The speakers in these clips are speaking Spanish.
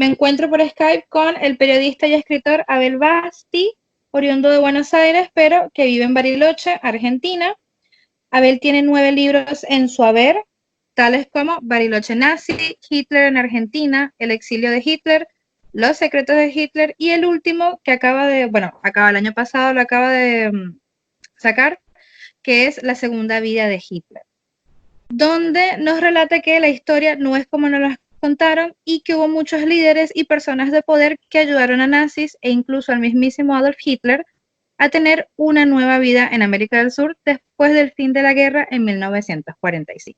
Me encuentro por Skype con el periodista y escritor Abel Basti, oriundo de Buenos Aires, pero que vive en Bariloche, Argentina. Abel tiene 9 libros en su haber, tales como Bariloche Nazi, Hitler en Argentina, El exilio de Hitler, Los secretos de Hitler y el último que acaba el año pasado, lo acaba de sacar, que es La segunda vida de Hitler, donde nos relata que la historia no es como nos la contaron y que hubo muchos líderes y personas de poder que ayudaron a nazis e incluso al mismísimo Adolf Hitler a tener una nueva vida en América del Sur después del fin de la guerra en 1945.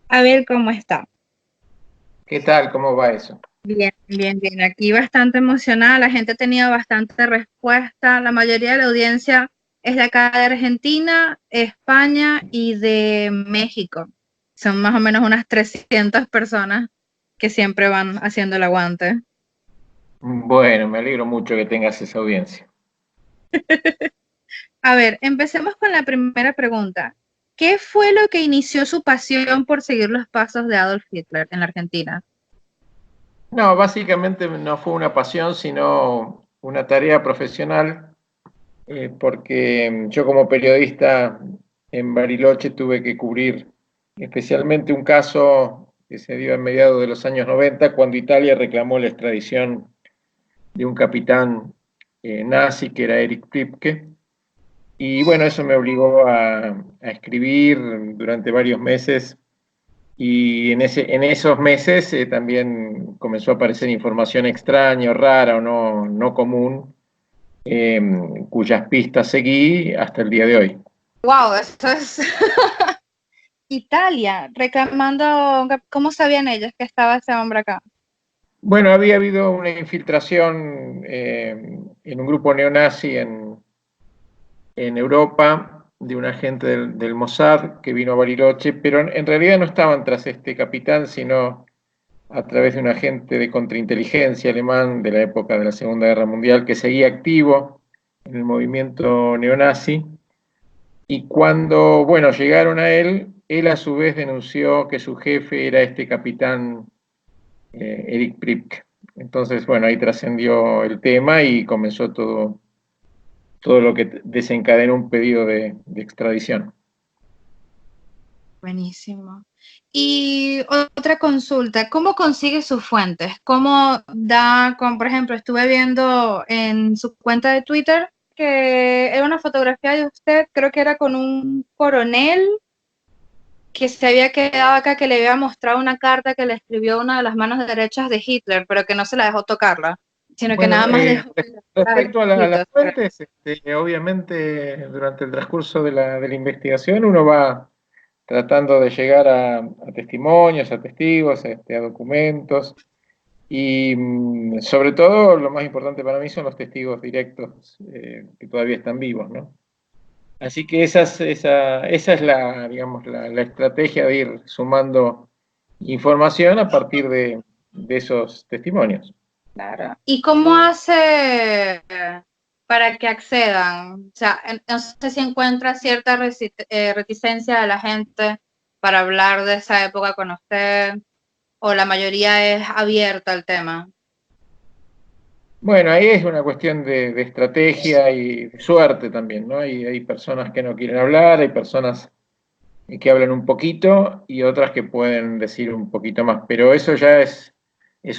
A ver cómo está. ¿Qué tal? ¿Cómo va eso? Bien, bien, bien. Aquí bastante emocionada, la gente ha tenido bastante respuesta, la mayoría de la audiencia es de acá de Argentina, España y de México. Son más o menos unas 300 personas que siempre van haciendo el aguante. Bueno, me alegro mucho que tengas esa audiencia. A ver, empecemos con la primera pregunta. ¿Qué fue lo que inició su pasión por seguir los pasos de Adolf Hitler en la Argentina? No, básicamente no fue una pasión, sino una tarea profesional, porque yo como periodista en Bariloche tuve que cubrir especialmente un caso que se dio a mediados de los años 90, cuando Italia reclamó la extradición de un capitán nazi que era Erich Priebke. Y bueno, eso me obligó a escribir durante varios meses. Y en esos meses también comenzó a aparecer información extraña, o rara o no común, eh, cuyas pistas seguí hasta el día de hoy. Wow, esto es Italia reclamando, ¿cómo sabían ellos que estaba ese hombre acá? Bueno, había habido una infiltración en un grupo neonazi en Europa de un agente del Mossad que vino a Bariloche, pero en realidad no estaban tras este capitán, sino a través de un agente de contrainteligencia alemán de la época de la Segunda Guerra Mundial que seguía activo en el movimiento neonazi. Y cuando, bueno, llegaron a él, él a su vez denunció que su jefe era este capitán Erich Priebke. Entonces, bueno, ahí trascendió el tema y comenzó todo lo que desencadenó un pedido de extradición. Buenísimo. Y otra consulta, ¿cómo consigue sus fuentes? ¿Cómo da, por ejemplo, estuve viendo en su cuenta de Twitter que era una fotografía de usted, creo que era con un coronel que se había quedado acá, que le había mostrado una carta que le escribió una de las manos derechas de Hitler, pero que no se la dejó tocarla, sino que Bueno, nada más dejó respecto a las dibujitos. fuentes, obviamente durante el transcurso de la investigación uno va tratando de llegar a testimonios, a testigos, a documentos, y sobre todo lo más importante para mí son los testigos directos que todavía están vivos, ¿no? Así que esa es la, digamos, la estrategia de ir sumando información a partir de esos testimonios. Claro. ¿Y cómo hace para que accedan? O sea, no sé si encuentra cierta reticencia de la gente para hablar de esa época con usted, o la mayoría es abierta al tema. Bueno, ahí es una cuestión de estrategia y de suerte también, ¿no? Hay personas que no quieren hablar, hay personas que hablan un poquito y otras que pueden decir un poquito más, pero eso ya es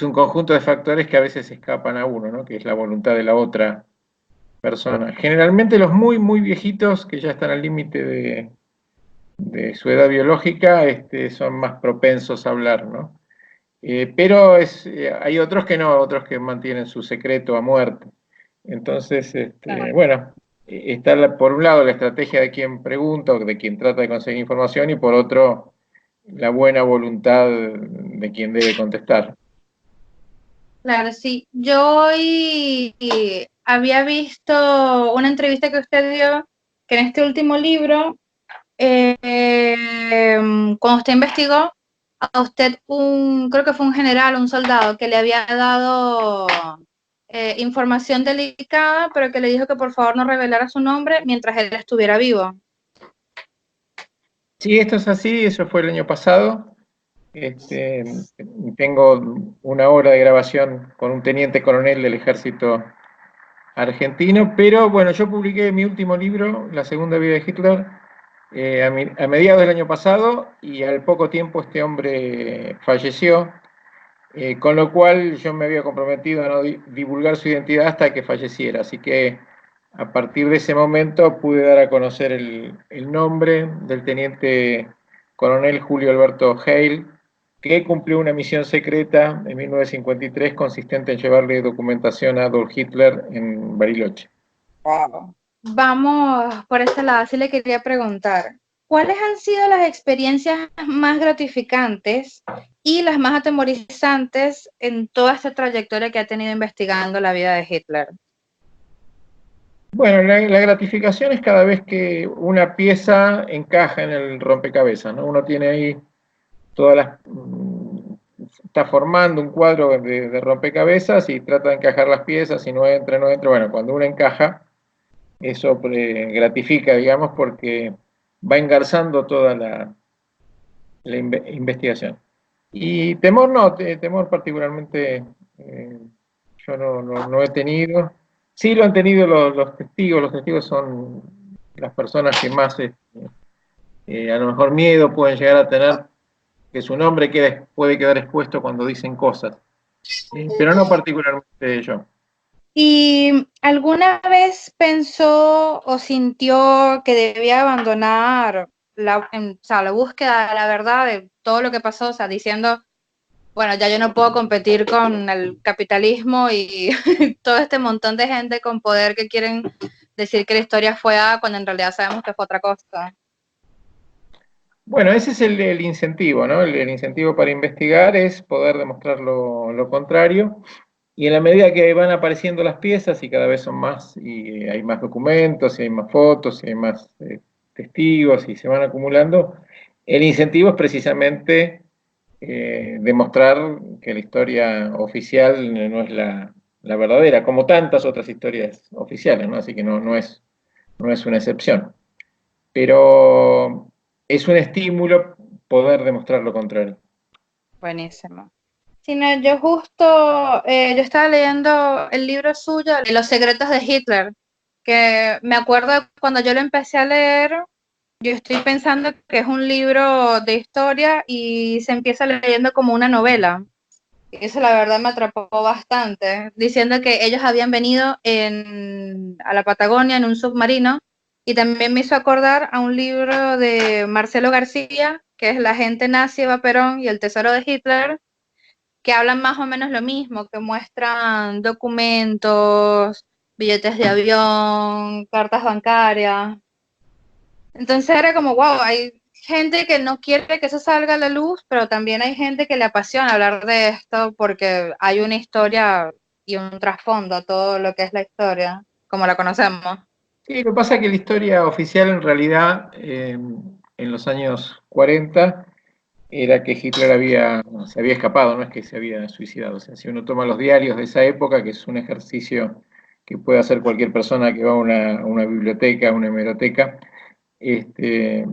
un conjunto de factores que a veces escapan a uno, ¿no? Que es la voluntad de la otra persona. Generalmente los muy viejitos, que ya están al límite de su edad biológica, son más propensos a hablar, ¿no? Pero hay otros que no, otros que mantienen su secreto a muerte. Entonces, bueno, está por un lado la estrategia de quien pregunta o de quien trata de conseguir información y por otro la buena voluntad de quien debe contestar. Claro, sí. Yo hoy había visto una entrevista que usted dio, que en este último libro, cuando usted investigó, a usted creo que fue un general, un soldado, que le había dado información delicada, pero que le dijo que por favor no revelara su nombre mientras él estuviera vivo. Sí, esto es así, eso fue el año pasado. Tengo una hora de grabación con un teniente coronel del ejército argentino, pero bueno, yo publiqué mi último libro, La segunda vida de Hitler, a mediados del año pasado, y al poco tiempo este hombre falleció, con lo cual yo me había comprometido a no divulgar su identidad hasta que falleciera, así que a partir de ese momento pude dar a conocer el nombre del teniente coronel Julio Alberto Hale, que cumplió una misión secreta en 1953 consistente en llevarle documentación a Adolf Hitler en Bariloche. Wow. Vamos por ese lado, sí le quería preguntar, ¿cuáles han sido las experiencias más gratificantes y las más atemorizantes en toda esta trayectoria que ha tenido investigando la vida de Hitler? Bueno, la gratificación es cada vez que una pieza encaja en el rompecabezas, ¿no? Uno tiene ahí todas las... está formando un cuadro de rompecabezas y trata de encajar las piezas y no entra, no entra. Bueno, cuando uno encaja, eso gratifica, digamos, porque va engarzando toda la investigación. Y temor no, temor particularmente yo no he tenido. Sí lo han tenido los testigos son las personas que más a lo mejor miedo pueden llegar a tener, que su nombre puede quedar expuesto cuando dicen cosas, pero no particularmente yo. ¿Y alguna vez pensó o sintió que debía abandonar o sea, la búsqueda de la verdad de todo lo que pasó? O sea, diciendo, bueno, ya yo no puedo competir con el capitalismo y todo este montón de gente con poder que quieren decir que la historia fue A cuando en realidad sabemos que fue otra cosa. Bueno, ese es el incentivo, ¿no? El incentivo para investigar es poder demostrar lo contrario. Y en la medida que van apareciendo las piezas y cada vez son más, y hay más documentos, y hay más fotos, y hay más testigos, y se van acumulando, el incentivo es precisamente demostrar que la historia oficial no es la verdadera, como tantas otras historias oficiales, ¿no? Así que no es una excepción. Pero es un estímulo poder demostrar lo contrario. Buenísimo. Sí, no, yo justo, yo estaba leyendo el libro suyo, Los secretos de Hitler, que me acuerdo cuando yo lo empecé a leer, yo estoy pensando que es un libro de historia y se empieza leyendo como una novela. Y eso la verdad me atrapó bastante, diciendo que ellos habían venido a la Patagonia en un submarino y también me hizo acordar a un libro de Marcelo García, que es La gente nazi, Eva Perón y el tesoro de Hitler, que hablan más o menos lo mismo, que muestran documentos, billetes de avión, cartas bancarias. Entonces era como, wow, hay gente que no quiere que eso salga a la luz, pero también hay gente que le apasiona hablar de esto porque hay una historia y un trasfondo a todo lo que es la historia, como la conocemos. Sí, lo que pasa es que la historia oficial en realidad en los años 40 era que Hitler se había escapado, no es que se había suicidado. O sea, si uno toma los diarios de esa época, que es un ejercicio que puede hacer cualquier persona que va a una biblioteca, a una hemeroteca, este,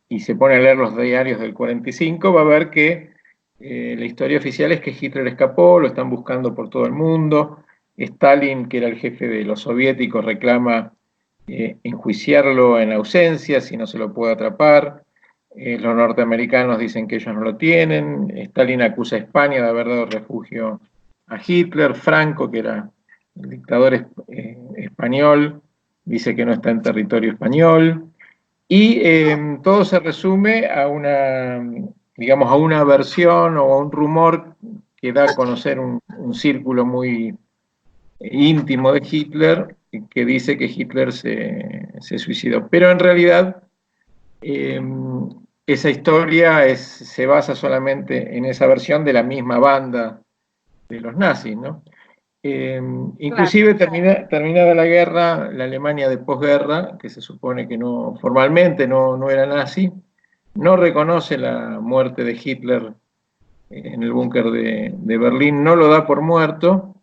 y se pone a leer los diarios del 45, va a ver que la historia oficial es que Hitler escapó, lo están buscando por todo el mundo. Stalin, que era el jefe de los soviéticos, reclama enjuiciarlo en ausencia si no se lo puede atrapar. Los norteamericanos dicen que ellos no lo tienen. Stalin acusa a España de haber dado refugio a Hitler. Franco, que era el dictador español, dice que no está en territorio español. Y todo se resume a digamos, a una versión o a un rumor que da a conocer un círculo muy íntimo de Hitler, que dice que Hitler se suicidó. Pero en realidad eh, esa historia se basa solamente en esa versión de la misma banda de los nazis, ¿no? Claro. Inclusive terminada la guerra, la Alemania de posguerra, que se supone que no, formalmente no era nazi, no reconoce la muerte de Hitler en el búnker de Berlín, no lo da por muerto,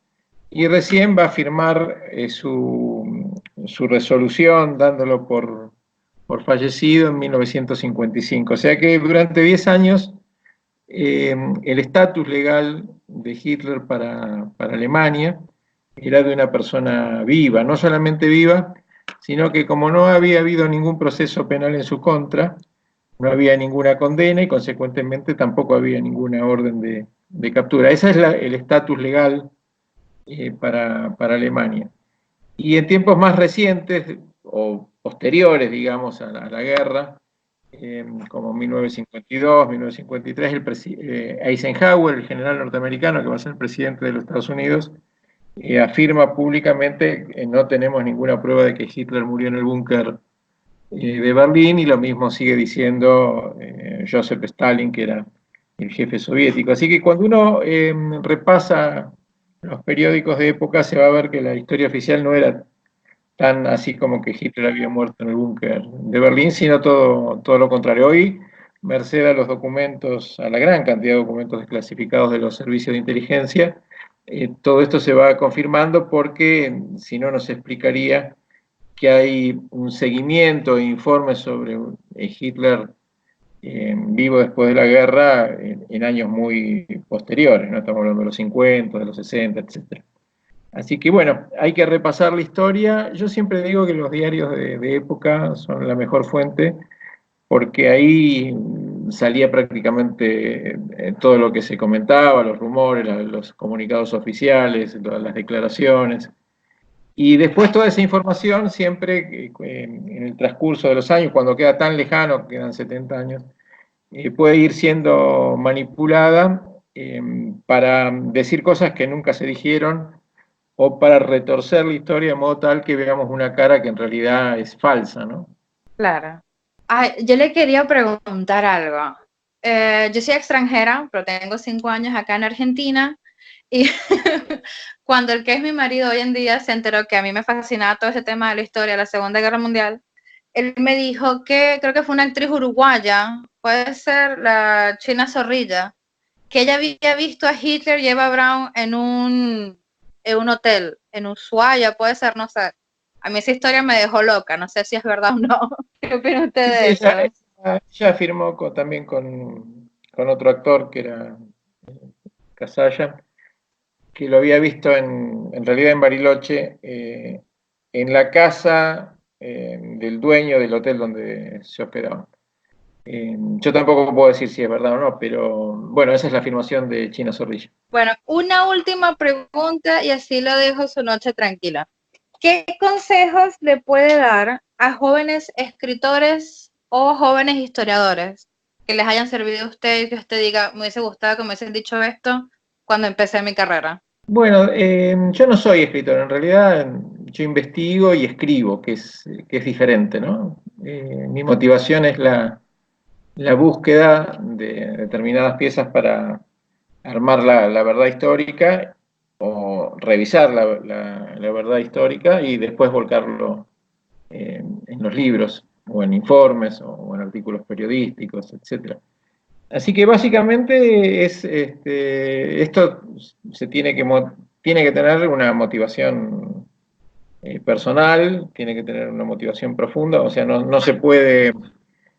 y recién va a firmar su resolución dándolo por fallecido en 1955. O sea que durante 10 años el estatus legal de Hitler para Alemania era de una persona viva, no solamente viva, sino que como no había habido ningún proceso penal en su contra, no había ninguna condena y consecuentemente tampoco había ninguna orden de captura. Ese es el estatus legal para Alemania. Y en tiempos más recientes, o posteriores, digamos, a la guerra, como 1952, 1953, Eisenhower, el general norteamericano que va a ser presidente de los Estados Unidos, afirma públicamente que no tenemos ninguna prueba de que Hitler murió en el búnker de Berlín, y lo mismo sigue diciendo Joseph Stalin, que era el jefe soviético. Así que cuando uno repasa los periódicos de época, se va a ver que la historia oficial no era tan así como que Hitler había muerto en el búnker de Berlín, sino todo lo contrario. Hoy, merced a los documentos, a la gran cantidad de documentos desclasificados de los servicios de inteligencia, todo esto se va confirmando, porque si no nos explicaría que hay un seguimiento e informes sobre Hitler vivo después de la guerra en años muy posteriores, ¿no? Estamos hablando de los 50, de los 60, etc. Así que bueno, hay que repasar la historia. Yo siempre digo que los diarios de época son la mejor fuente, porque ahí salía prácticamente todo lo que se comentaba, los rumores, los comunicados oficiales, las declaraciones. Y después toda esa información siempre, en el transcurso de los años, cuando queda tan lejano, quedan 70 años, puede ir siendo manipulada para decir cosas que nunca se dijeron, o para retorcer la historia de modo tal que veamos una cara que en realidad es falsa, ¿no? Claro. Ay, yo le quería preguntar algo. Yo soy extranjera, pero tengo 5 años acá en Argentina, y cuando el que es mi marido hoy en día se enteró que a mí me fascinaba todo ese tema de la historia de la Segunda Guerra Mundial, él me dijo que creo que fue una actriz uruguaya, puede ser la China Zorrilla, que ella había visto a Hitler y Eva Braun en un hotel, en Ushuaia, puede ser, no sé. A mí esa historia me dejó loca, no sé si es verdad o no. ¿Qué opina usted Sí, de eso? ella firmó también con otro actor que era Casalla, que lo había visto en realidad en Bariloche, en la casa del dueño del hotel donde se hospedaban. Yo tampoco puedo decir si es verdad o no, pero bueno, esa es la afirmación de China Zorrilla. Bueno, una última pregunta y así lo dejo su noche tranquila. ¿Qué consejos le puede dar a jóvenes escritores o jóvenes historiadores que les hayan servido a usted y que usted diga, me hubiese gustado que me hubiesen dicho esto cuando empecé mi carrera? Bueno, yo no soy escritor, en realidad yo investigo y escribo, que es diferente, ¿no? Mi motivación es la búsqueda de determinadas piezas para armar la verdad histórica, o revisar la verdad histórica y después volcarlo en los libros, o en informes, o en artículos periodísticos, etcétera. Así que básicamente esto se tiene que tener una motivación personal, tiene que tener una motivación profunda, o sea, no se puede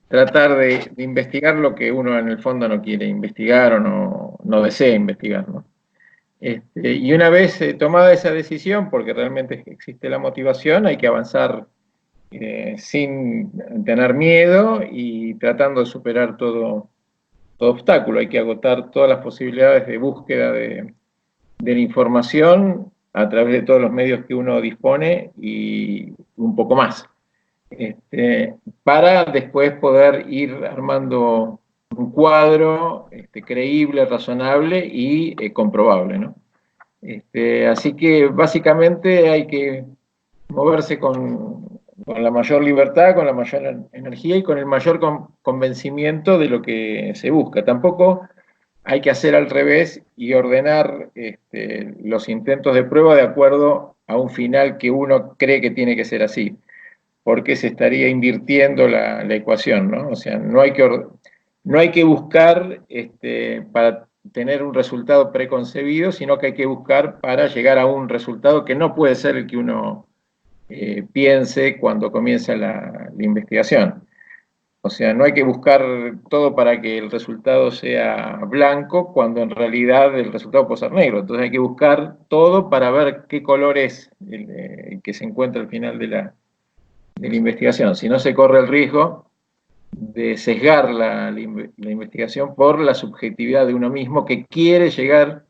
tratar de investigar lo que uno en el fondo no quiere investigar, o no desea investigar, ¿no? Y una vez tomada esa decisión, porque realmente existe la motivación, hay que avanzar sin tener miedo y tratando de superar todo obstáculo. Hay que agotar todas las posibilidades de búsqueda de la información a través de todos los medios que uno dispone, y un poco más, para después poder ir armando un cuadro creíble, razonable y comprobable, ¿no? Así que básicamente hay que moverse con la mayor libertad, con la mayor energía y con el mayor convencimiento de lo que se busca. Tampoco hay que hacer al revés y ordenar los intentos de prueba de acuerdo a un final que uno cree que tiene que ser así, porque se estaría invirtiendo la ecuación, ¿no? O sea, no hay que buscar para tener un resultado preconcebido, sino que hay que buscar para llegar a un resultado que no puede ser el que uno piense cuando comienza la investigación. O sea, no hay que buscar todo para que el resultado sea blanco, cuando en realidad el resultado puede ser negro. Entonces hay que buscar todo para ver qué color es el que se encuentra al final de la investigación. Si no, se corre el riesgo de sesgar la investigación por la subjetividad de uno mismo que quiere llegar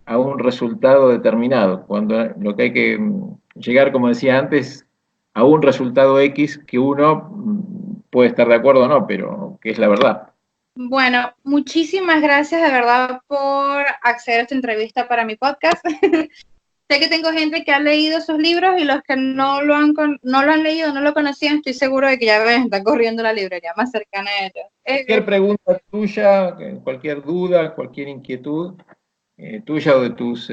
a un resultado determinado, cuando lo que hay que llegar, como decía antes, a un resultado X que uno puede estar de acuerdo o no, pero que es la verdad. Bueno, muchísimas gracias de verdad por acceder a esta entrevista para mi podcast. Sé que tengo gente que ha leído sus libros y los que no lo han leído, no lo conocían, estoy seguro de que ya ven, está corriendo la librería más cercana a ellos. Cualquier pregunta tuya, cualquier duda, cualquier inquietud tuya o de tus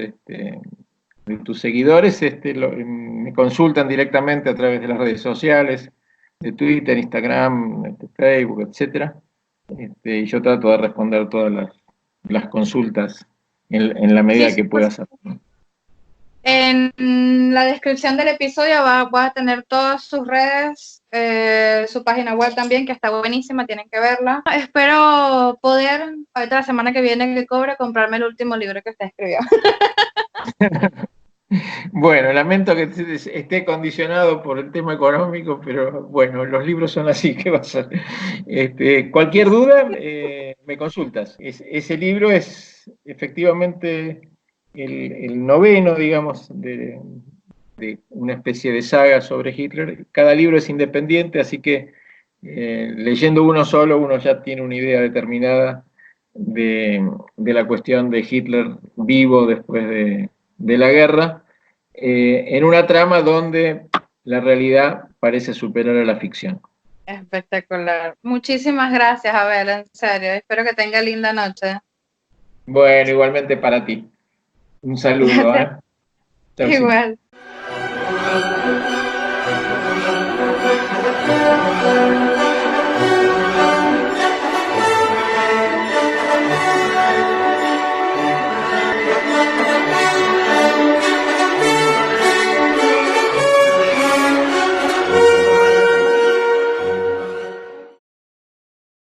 seguidores, me consultan directamente a través de las redes sociales, de Twitter, Instagram, Facebook, etcétera. Y yo trato de responder todas las consultas en la medida Sí, que pueda hacer. en la descripción del episodio va a tener todas sus redes, su página web también, que está buenísima, tienen que verla. Espero poder, ahorita la semana que viene que cobre, comprarme el último libro que usted escribió. Bueno, lamento que esté condicionado por el tema económico, pero bueno, los libros son así, ¿qué va a ser? Cualquier duda, me consultas. Ese libro es efectivamente el noveno, digamos, de una especie de saga sobre Hitler. Cada libro es independiente, así que leyendo uno solo, uno ya tiene una idea determinada de la cuestión de Hitler vivo después de la guerra, en una trama donde la realidad parece superar a la ficción. Espectacular. Muchísimas gracias, Abel, en serio. Espero que tenga linda noche. Bueno, igualmente para ti. Un saludo, Gracias. ¿eh? Chaucito. Igual.